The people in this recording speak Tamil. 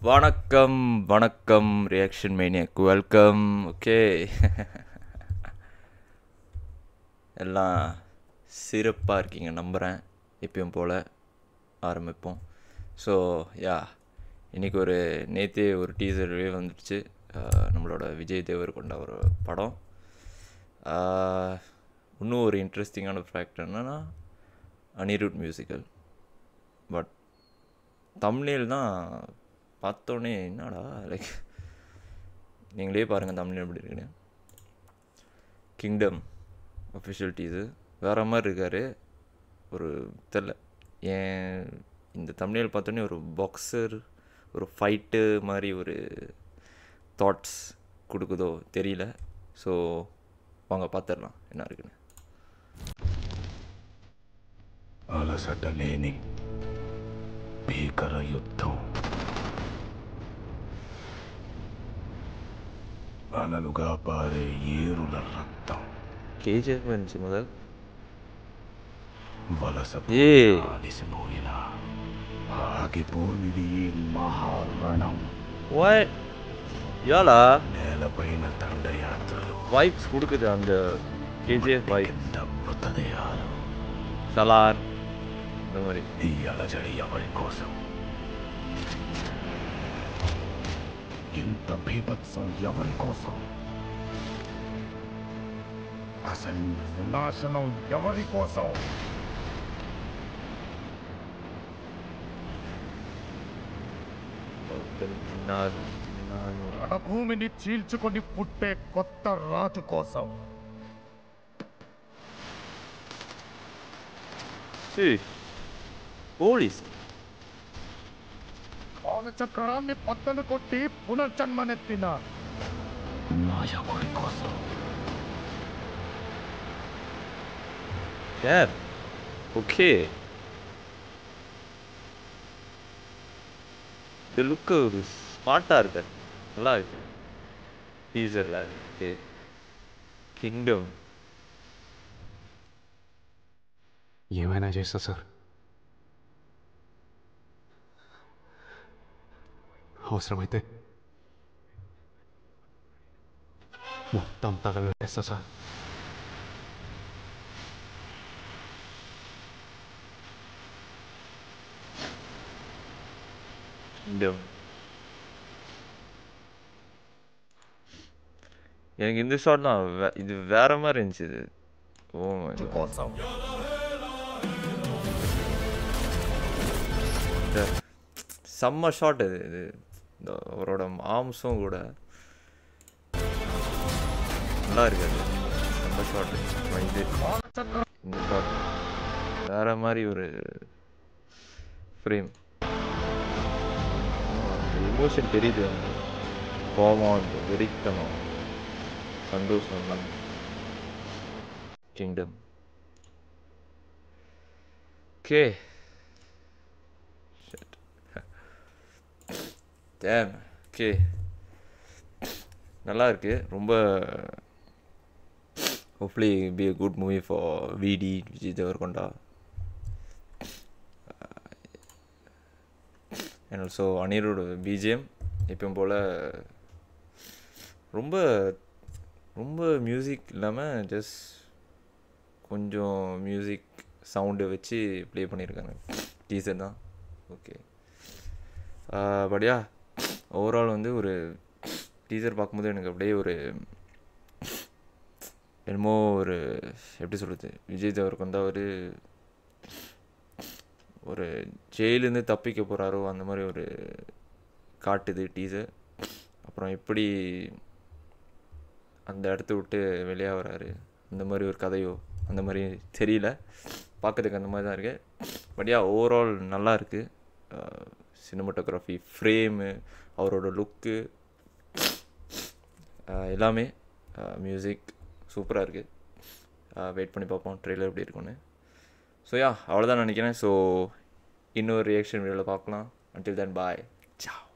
வணக்கம் வணக்கம் ரியாக்ஷன் மேனியாக்கு வெல்கம். ஓகே எல்லாம் சிறப்பாக இருக்கீங்க நம்புகிறேன். எப்பயும் போல் ஆரம்பிப்போம். ஸோ இன்றைக்கி நேற்றே ஒரு டீசர் வந்துடுச்சு. நம்மளோட விஜய் தேவரகொண்டா ஒரு படம். இன்னும் ஒரு இன்ட்ரெஸ்டிங்கான ஃபேக்ட் என்னென்னா அனிருத் மியூசிக்கல். பட் தம்ப்நெயில் தான் பார்த்தோன்னே என்னடா லைக் நீங்களே பாருங்கள் தம்ப்நெயில் எப்படி இருக்குன்னு. கிங்டம் அஃபிஷியல் டீசர் வேறு மாதிரி இருக்கார். ஒரு தெரில ஏன் இந்த தம்ப்நெயில் பார்த்தோன்னே ஒரு பாக்ஸர் ஒரு ஃபைட்டு மாதிரி ஒரு தாட்ஸ் கொடுக்குதோ தெரியல. ஸோ வாங்க பார்த்துடலாம் என்ன இருக்குன்னு. అలసట లేని భీకర యుద్ధం, అలలుగా పారే ఏరుల రక్తం, కేజీఎఫ్ నుంచి మొదలు వలస ఏ అలిసిపోయిన ఆగిపోనిది ఈ మహారణం. వాట్ యాలా నేలపైన దండయాత్రలు, వైబ్స్ கொடுக்குது அந்த கேஜிஎஃப் வைப். కింద మృతదేహాలు. సలార్ இந்த மாதிரி ఈ అలజడి ఎవరి కోసం? ఇంత బీభత్సం ఎవరి కోసం? అసలు వినాశనం ఎవరి కోసం? రణభూమిని చీల్చుకొని పుట్టే కొత్త రాజు కోసం. పోలీస్ చక్రాన్ని పక్కన కొట్టి పునర్జన్మనెత్తిన నాయకుడి కోసం. யார் ஓகே இந்த லுக்கு ஒரு ஸ்மார்ட்டாக இருக்கு, நல்லா இருக்கு டீசரில். ஓகே కింగ్డమ్ ఏమైనా చేస్తా సార్, అవసరమైతే మొత్తం తగలేస్తా సార్. కింగ్డమ్ எனக்கு இந்த ஷாட் தான் இது வேற மாதிரி இருந்துச்சு. இது ஓ my God. కోసం செம்ம ஷாட் இது இந்த அவரோட ஆர்ம்ஸும் கூட நல்லா இருக்காது. செம்ம ஷாட் இது இந்த ஷாட் வேற மாதிரி ஒரு ஃப்ரேம். எமோஷன் தெரியுது, கோபம், வெறித்தனம், சந்தோஷம். கிங்டம் ஓகே டேம் ஓகே நல்லா இருக்கு ரொம்ப. Hopefully be a good movie for VD Vijay Deverakonda. And also Anirudh BGM எப்பயும் போல் ரொம்ப ரொம்ப மியூசிக் இல்லாமல் ஜஸ்ட் கொஞ்சம் மியூசிக் சவுண்டு வச்சு ப்ளே பண்ணியிருக்காங்க. டீசர் தான் ஓகே. பட் ஓவரால் ஒரு டீசர் பார்க்கும்போது எனக்கு அப்படியே என்னமோ எப்படி சொல்கிறது, விஜய் தேவரகொண்டா ஒரு ஜெயிலேருந்து தப்பிக்க போகிறாரோ அந்த மாதிரி காட்டுது டீசர். அப்புறம் எப்படி அந்த இடத்த விட்டு வெளியே வராரு, அந்த மாதிரி ஒரு கதையோ அந்த மாதிரி தெரியல, பார்க்கறதுக்கு அந்த மாதிரி தான் இருக்குது. பட் ஓவரால் நல்லா இருக்குது. சினிமாட்டோகிராஃபி, ஃப்ரேமு, அவரோட லுக்கு, எல்லாமே மியூசிக் சூப்பராக இருக்குது. வெயிட் பண்ணி பார்ப்போம் ட்ரெய்லர் எப்படி இருக்குன்னு. ஸோ அவ்வளோதான் நினைக்கிறேன். ஸோ இன்னொரு ரியாக்ஷன் வீடியோவில் பார்க்கலாம். until then bye, ciao.